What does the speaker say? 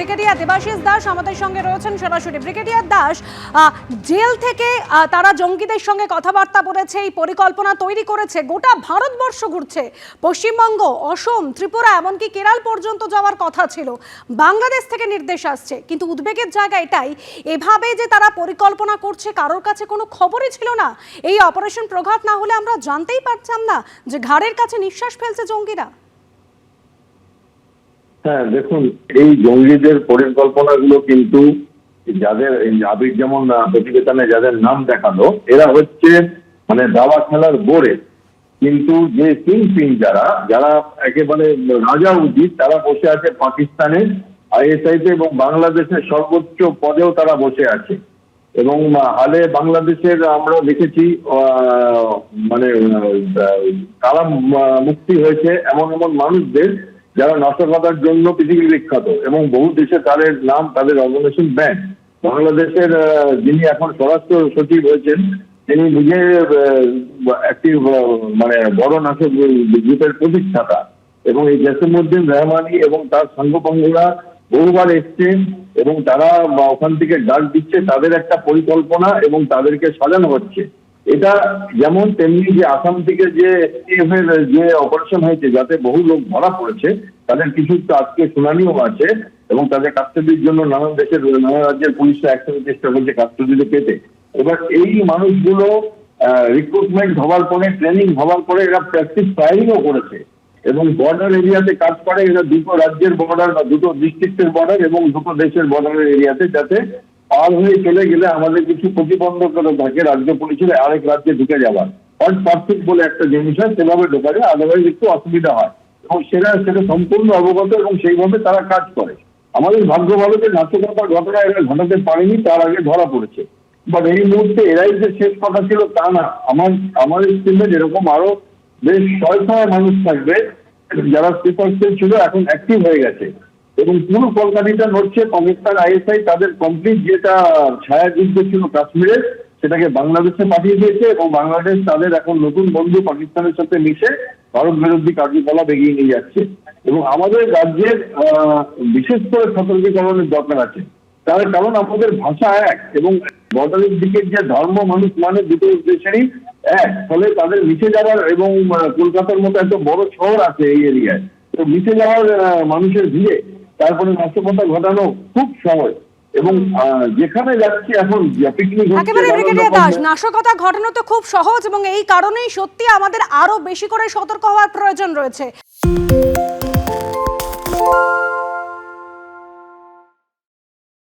Brigadier Debashis Das আমাদের সঙ্গে রয়েছেন সরাসরি। ব্রিগেডিয়ার দাস, জেল থেকে তারা জঙ্গিদের সঙ্গে কথাবার্তা বলেছে, এই পরিকল্পনা তৈরি করেছে, গোটা ভারতবর্ষ ঘুরছে, পশ্চিমবঙ্গ, অসম, ত্রিপুরা, এমনকি কেরল পর্যন্ত যাওয়ার কথা ছিল। বাংলাদেশ থেকে নির্দেশ আসছে, কিন্তু উদ্বেগের জায়গা এটাই, এভাবে যে তারা পরিকল্পনা করছে কারোর কাছে কোনো খবরই ছিল না। এই অপারেশন প্রঘাত না হলে আমরা জানতেই পারতাম না যে ঘাড়ের কাছে নিঃশ্বাস ফেলছে জঙ্গিরা। হ্যাঁ, দেখুন, এই জঙ্গিদের পরিকল্পনাগুলো কিন্তু যাদের আবির যেমন প্রতিবেদনে যাদের নাম দেখালো, এরা হচ্ছে মানে দাবা খেলার বোর্ডে, কিন্তু যে কিং যারা যারা একেবারে রাজা উচিত, তারা বসে আছে পাকিস্তানে, আইএসআইতে এবং বাংলাদেশের সর্বোচ্চ পদেও তারা বসে আছে। এবং হালে বাংলাদেশের আমরা দেখেছি মানে কারা মুক্তি হয়েছে এমন এমন মানুষদের যারা নাশকতার জন্য পৃথিবী বিখ্যাত, এবং বহু দেশে তাদের নাম, তাদের অর্গানাইজেশন ব্যান। বাংলাদেশের যিনি এখন স্বরাষ্ট্র সচিব হয়েছেন, তিনি নিজে একটি মানে বড় নাশক গ্রুপের প্রতিষ্ঠাতা, এবং এই জসিমউদ্দিন রহমানি এবং তার সাঙ্গপাঙ্গরা বহুবার এসছেন, এবং তারা ওখান থেকে ডাক দিচ্ছে, তাদের একটা পরিকল্পনা এবং তাদেরকে সাজানো হচ্ছে। এটা যেমন তেমনি যে আসাম থেকে যে এসটিএফ এর যে অপারেশন হয়েছে, যাতে বহু লোক ধরা পড়েছে, তাদের কিছু তো আজকে শুনানিও আছে, এবং তাদের কাস্টডির জন্য নানান দেশের নানা রাজ্যের পুলিশরা একসাথে চেষ্টা করছে কাস্টডিতে পেতে। এবার এই মানুষগুলো রিক্রুটমেন্ট হওয়ার পরে, ট্রেনিং হওয়ার পরে এরা প্র্যাকটিস ফায়ারিংও করেছে, এবং বর্ডার এরিয়াতে কাজ করে। এরা দুটো রাজ্যের বর্ডার বা দুটো ডিস্ট্রিক্টের বর্ডার এবং দুটো দেশের বর্ডারের এরিয়াতে, যাতে পার হয়ে চলে গেলে আমাদের কিছু প্রতিবন্ধকতা থাকে রাজ্য পুলিশের আরেক রাজ্যে ঢুকে যাওয়ার। পারফেক্ট বলে একটা জিনিস হয়, সেভাবে ঢোকা যায়, আদারওয়াইজ একটু অসুবিধা হয়, এবং সেটা সম্পূর্ণ অবগত এবং সেইভাবে তারা কাজ করে। আমাদের ভাগ্য ভালো যে নাশকতার ঘটনা এরা ঘটাতে পারেনি, তার আগে ধরা পড়েছে। বাট এই মুহূর্তে এরাই যে শেষ কথা ছিল তা না। আমার এস্টিমেট এরকম আরো বেশ 600 মানুষ থাকবে যারা স্লিপার সেল ছিল, এখন অ্যাক্টিভ হয়ে গেছে, এবং পুরো কলকাতাটা নড়ছে। পাকিস্তান আইএসআই তাদের কমপ্লিট যেটা ছায়াযুদ্ধ ছিল কাশ্মীরের, সেটাকে বাংলাদেশে পাঠিয়ে দিয়েছে, এবং বাংলাদেশ তাদের এখন নতুন বন্ধু পাকিস্তানের সাথে মিশে ভারত বিরোধী কার্যকলাপ এগিয়ে নিয়ে যাচ্ছে। এবং আমাদের রাজ্যের বিশেষ করে সতর্কীকরণের দরকার আছে, তার কারণ আমাদের ভাষা এক, এবং বর্ডারের দিকের যে ধর্ম মানুষ মানে দুটো দেশেরই এক, ফলে তাদের মিশে যাওয়ার, এবং কলকাতার মতো এত বড় শহর আছে এই এরিয়ায়, তো মিশে যাওয়ার মানুষের ভিড়ে তারপরে নাশকতা ঘটানো খুব সহজ। এবং যেখানে যাচ্ছে এখন পিকনিক হচ্ছে, নাশকতা ঘটানো তো খুব সহজ, এবং এই কারণেই সত্যি আমাদের আরো বেশি করে সতর্ক হওয়ার প্রয়োজন রয়েছে।